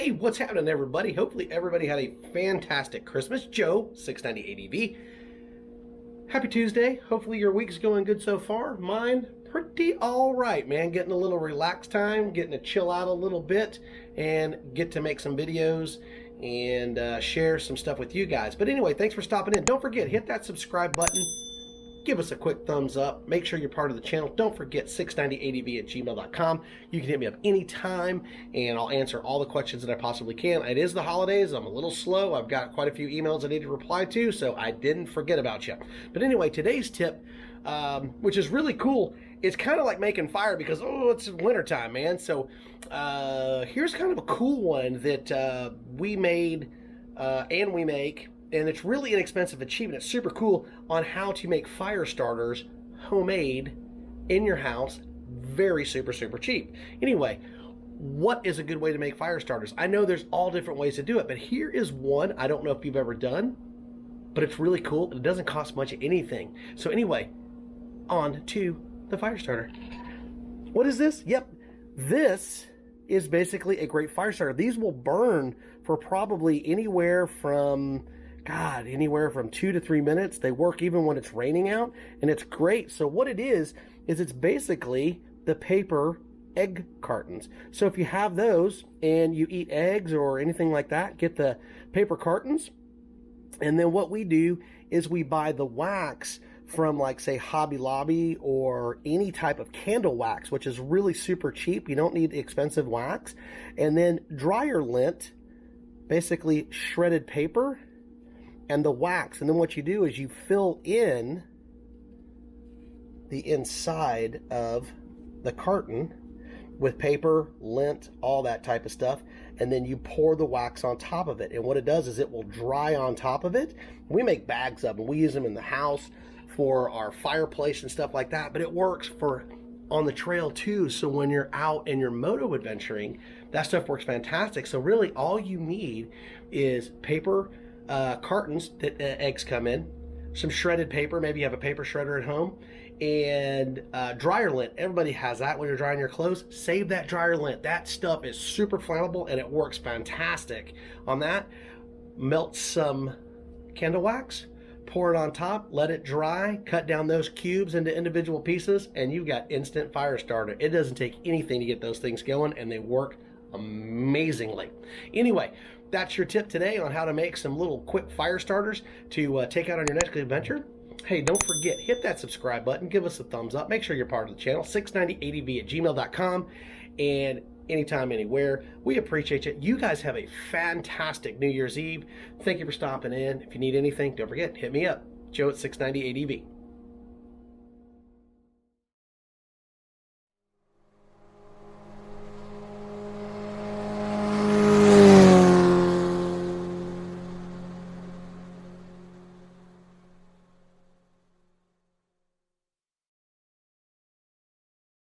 Hey, what's happening, everybody? Hopefully everybody had a fantastic Christmas. Joe, 690 ADV. Happy Tuesday. Hopefully your week's going good so far. Mine, pretty all right, man. Getting a little relaxed time, getting to chill out a little bit, and get to make some videos and share some stuff with you guys. But anyway, thanks for stopping in. Don't forget, hit that subscribe button. Give us a quick thumbs up. Make sure you're part of the channel. Don't forget 690adv@gmail.com. You can hit me up anytime and I'll answer all the questions that I possibly can. It is the holidays. I'm a little slow. I've got quite a few emails I need to reply to, so I didn't forget about you. But anyway, today's tip, which is really cool, it's kind of like making fire because, oh, it's wintertime, man. So here's kind of a cool one that we made and we make. And it's really inexpensive and cheap, and it's super cool on how to make fire starters homemade in your house. Very super cheap. Anyway, what is a good way to make fire starters? I know there's all different ways to do it, but here is one I don't know if you've ever done, but it's really cool. It doesn't cost much of anything. So anyway, on to the fire starter. What is this? Yep, this is basically a great fire starter. These will burn for probably anywhere from 2 to 3 minutes. They work even when it's raining out, and it's great. So what it is it's basically the paper egg cartons. So if you have those and you eat eggs or anything like that, get the paper cartons. And then what we do is we buy the wax from, like, say, Hobby Lobby or any type of candle wax, which is really super cheap. You don't need expensive wax. And then dryer lint, basically shredded paper, and the wax. And then what you do is you fill in the inside of the carton with paper, lint, all that type of stuff, and then you pour the wax on top of it. And what it does is it will dry on top of it. We make bags of them. We use them in the house for our fireplace and stuff like that, but it works for on the trail too. So when you're out and you're moto adventuring, that stuff works fantastic. So really all you need is paper cartons that eggs come in, some shredded paper, maybe you have a paper shredder at home, and dryer lint. Everybody has that when you're drying your clothes. Save that dryer lint. That stuff is super flammable and it works fantastic on that. Melt some candle wax, pour it on top, let it dry, cut down those cubes into individual pieces, and you've got instant fire starter. It doesn't take anything to get those things going, and they work amazingly. Anyway, that's your tip today on how to make some little quick fire starters to take out on your next adventure. Hey, don't forget, hit that subscribe button, give us a thumbs up, make sure you're part of the channel, 690adv@gmail.com, and anytime, anywhere. We appreciate you. You guys have a fantastic New Year's Eve. Thank you for stopping in. If you need anything, don't forget, hit me up, Joe at 690ADV.